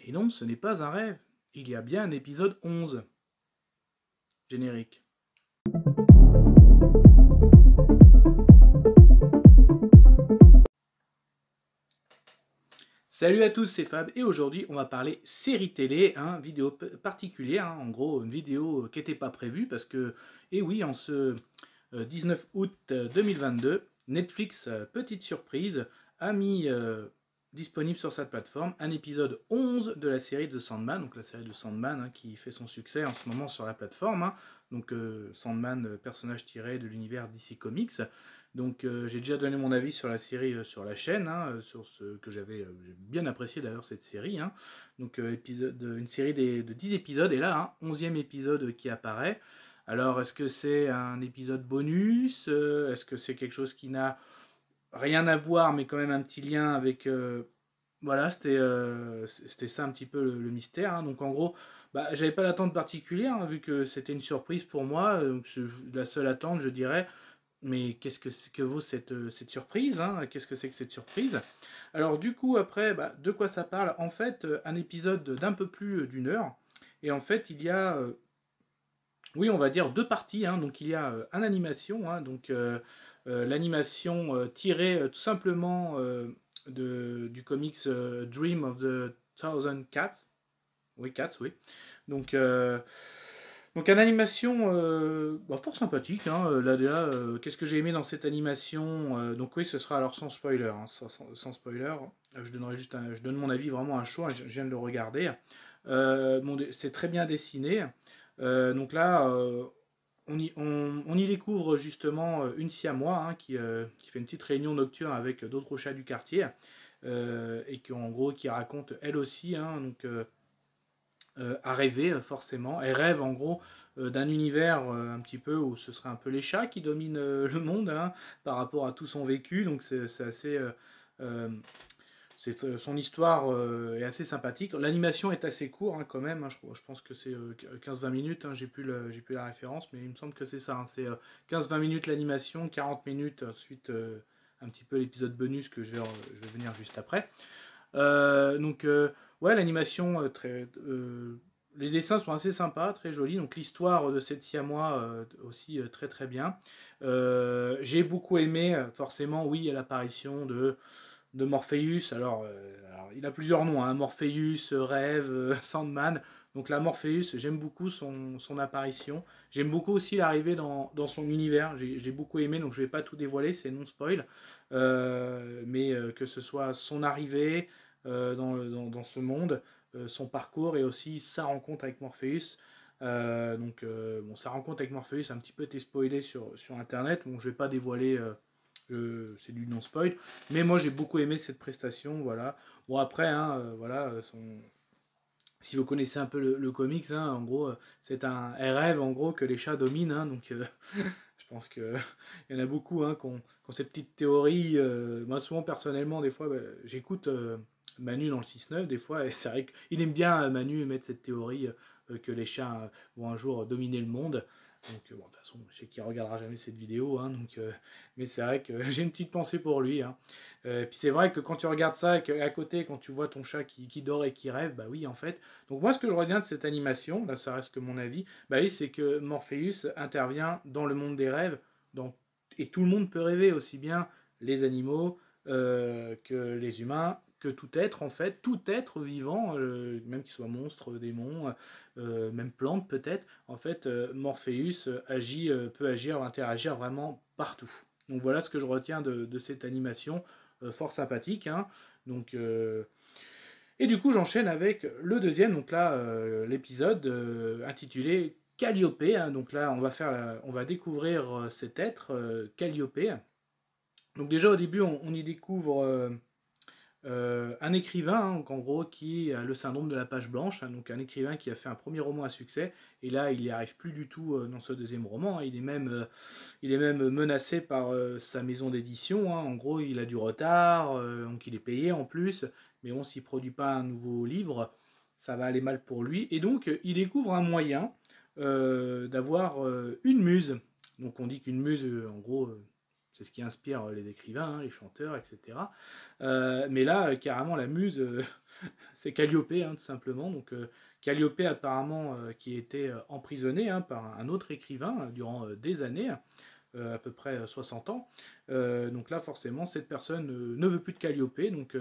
Et non, ce n'est pas un rêve. Il y a bien un épisode 11. Générique. Salut à tous, c'est Fab et aujourd'hui on va parler série télé, vidéo particulière, en gros une vidéo qui n'était pas prévue parce que, et oui, en ce 19 août 2022, Netflix, petite surprise, a mis disponible sur sa plateforme un épisode 11 de la série de Sandman, donc la série de Sandman qui fait son succès en ce moment sur la plateforme, donc Sandman, personnage tiré de l'univers DC Comics. Donc j'ai déjà donné mon avis sur la série sur la chaîne, sur ce que j'ai bien apprécié d'ailleurs cette série. Donc une série de 10 épisodes et là, 11e épisode qui apparaît. Alors est-ce que c'est un épisode bonus? Est-ce que c'est quelque chose qui n'a rien à voir mais quand même un petit lien avec... voilà, c'était ça un petit peu le mystère. Donc en gros, j'avais pas d'attente particulière vu que c'était une surprise pour moi. Donc, la seule attente, je dirais, mais qu'est-ce que vaut cette surprise? Qu'est-ce que c'est que cette surprise? Alors du coup, après, de quoi ça parle? En fait, un épisode d'un peu plus d'une heure. Et en fait, il y a, oui, on va dire deux parties. Donc il y a un animation, l'animation tirée tout simplement du comics Dream of the Thousand Cats. Oui, Cats, oui. Donc... donc une animation fort sympathique. Là, qu'est-ce que j'ai aimé dans cette animation? Donc oui, ce sera alors sans spoiler. Sans spoiler. Je donne mon avis vraiment à chaud. Je viens de le regarder. C'est très bien dessiné. Donc là, on y découvre justement une siamois qui fait une petite réunion nocturne avec d'autres chats du quartier. Et qui en gros qui raconte elle aussi. À rêver forcément. Elle rêve en gros d'un univers un petit peu où ce serait un peu les chats qui dominent le monde par rapport à tout son vécu. Donc c'est assez... son histoire est assez sympathique. L'animation est assez courte quand même. Je pense que c'est 15-20 minutes. J'ai plus la référence, mais il me semble que c'est ça. C'est 15-20 minutes l'animation, 40 minutes ensuite un petit peu l'épisode bonus que je vais venir juste après. Ouais, l'animation, les dessins sont assez sympas, très jolis. Donc l'histoire de cette siamois aussi très très bien. J'ai beaucoup aimé, forcément, oui, l'apparition de Morpheus. Alors, il a plusieurs noms, Morpheus, Rêve, Sandman. Donc la Morpheus, j'aime beaucoup son apparition. J'aime beaucoup aussi l'arrivée dans son univers. J'ai beaucoup aimé, donc je ne vais pas tout dévoiler, c'est non spoil. Mais que ce soit son arrivée dans ce monde, son parcours et aussi sa rencontre avec Morpheus. Sa rencontre avec Morpheus a un petit peu été spoilée sur Internet. Bon, je ne vais pas dévoiler... c'est du non-spoil. Mais moi, j'ai beaucoup aimé cette prestation. Voilà. Bon, après, si vous connaissez un peu le comics, en gros, c'est un rêve en gros que les chats dominent. Je pense qu'il y en a beaucoup qui ont ces petites théories. Moi, souvent, personnellement, des fois, j'écoute Manu dans le 6-9, des fois, et c'est vrai qu'il aime bien, Manu, mettre cette théorie que les chats vont un jour dominer le monde. Donc, de toute façon, je sais qu'il ne regardera jamais cette vidéo, mais c'est vrai que j'ai une petite pensée pour lui. Et puis c'est vrai que quand tu regardes ça, et qu'à côté, quand tu vois ton chat qui dort et qui rêve, bah oui, en fait. Donc, moi, ce que je retiens de cette animation, là, ça reste que mon avis, bah oui, c'est que Morpheus intervient dans le monde des rêves, et tout le monde peut rêver, aussi bien les animaux que les humains, que tout être, en fait, tout être vivant, même qu'il soit monstre, démon, même plante peut-être, en fait, Morpheus peut agir, interagir vraiment partout. Donc voilà ce que je retiens de cette animation, fort sympathique. Donc, et du coup, j'enchaîne avec le deuxième, donc là, l'épisode intitulé Calliope. Donc là, on va découvrir cet être, Calliope. Donc déjà, au début, on y découvre un écrivain, en gros, qui a le syndrome de la page blanche, donc un écrivain qui a fait un premier roman à succès, et là, il n'y arrive plus du tout dans ce deuxième roman. Il est même menacé par sa maison d'édition. En gros, il a du retard, donc il est payé en plus, mais bon, s'il ne produit pas un nouveau livre, ça va aller mal pour lui. Et donc, il découvre un moyen d'avoir une muse. Donc, on dit qu'une muse, en gros, c'est ce qui inspire les écrivains, hein, les chanteurs, etc. Mais là, carrément, la muse, c'est Calliope, hein, tout simplement. Donc, Calliope, apparemment, qui était emprisonné, hein, par un autre écrivain durant des années, à peu près 60 ans. Donc là, forcément, cette personne ne veut plus de Calliope, donc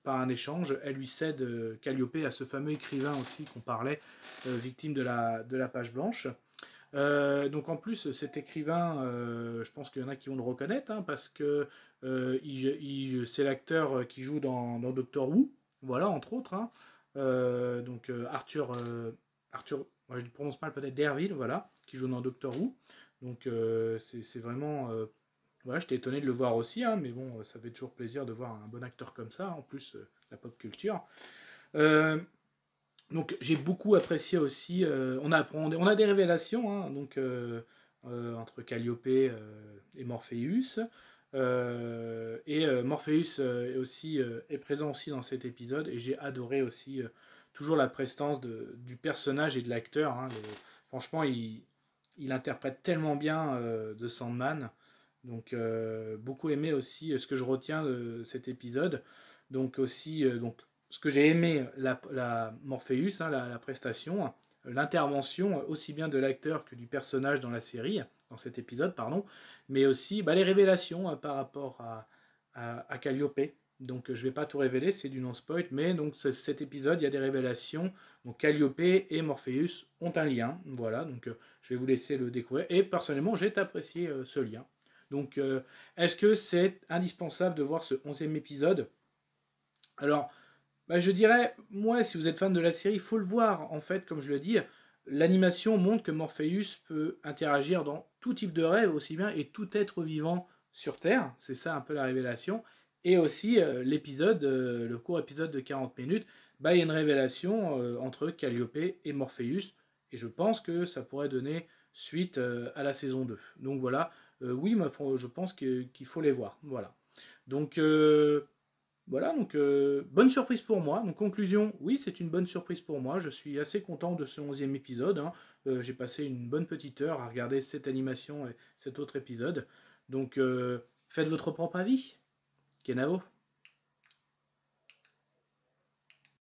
par un échange, elle lui cède Calliope à ce fameux écrivain aussi qu'on parlait, victime de la page blanche. Donc en plus, cet écrivain, je pense qu'il y en a qui vont le reconnaître, hein, parce que c'est l'acteur qui joue dans Doctor Who, voilà, entre autres. Hein. Donc Arthur, ouais, je le prononce mal peut-être, Derville, voilà, qui joue dans Doctor Who. Donc c'est vraiment... voilà, j'étais étonné de le voir aussi, hein, mais bon, ça fait toujours plaisir de voir un bon acteur comme ça, en plus la pop culture. Euh, donc j'ai beaucoup apprécié aussi. On a des révélations, hein, donc entre Calliope et Morpheus. Morpheus aussi est présent aussi dans cet épisode et j'ai adoré aussi toujours la prestance du personnage et de l'acteur. Hein, franchement, il interprète tellement bien The Sandman. Donc beaucoup aimé aussi ce que je retiens de cet épisode. Donc aussi donc ce que j'ai aimé la Morpheus, hein, la prestation, l'intervention aussi bien de l'acteur que du personnage dans la série, dans cet épisode, pardon, mais aussi les révélations par rapport à Calliope. Donc je ne vais pas tout révéler, c'est du non-spoil, mais donc cet épisode, il y a des révélations. Donc Calliope et Morpheus ont un lien, voilà, donc je vais vous laisser le découvrir. Et personnellement, j'ai apprécié ce lien. Donc est-ce que c'est indispensable de voir ce 11e épisode? Alors, je dirais, moi, si vous êtes fan de la série, il faut le voir. En fait, comme je le dis, l'animation montre que Morpheus peut interagir dans tout type de rêve, aussi bien, et tout être vivant sur Terre. C'est ça un peu la révélation. Et aussi, l'épisode, le court épisode de 40 minutes, il y a une révélation entre Calliope et Morpheus. Et je pense que ça pourrait donner suite à la saison 2. Donc voilà, oui, je pense qu'il faut les voir. Voilà. Donc, voilà, donc bonne surprise pour moi. Donc conclusion, oui, c'est une bonne surprise pour moi. Je suis assez content de ce 11e épisode. Hein. J'ai passé une bonne petite heure à regarder cette animation et cet autre épisode. Donc faites votre propre avis. Kenavo.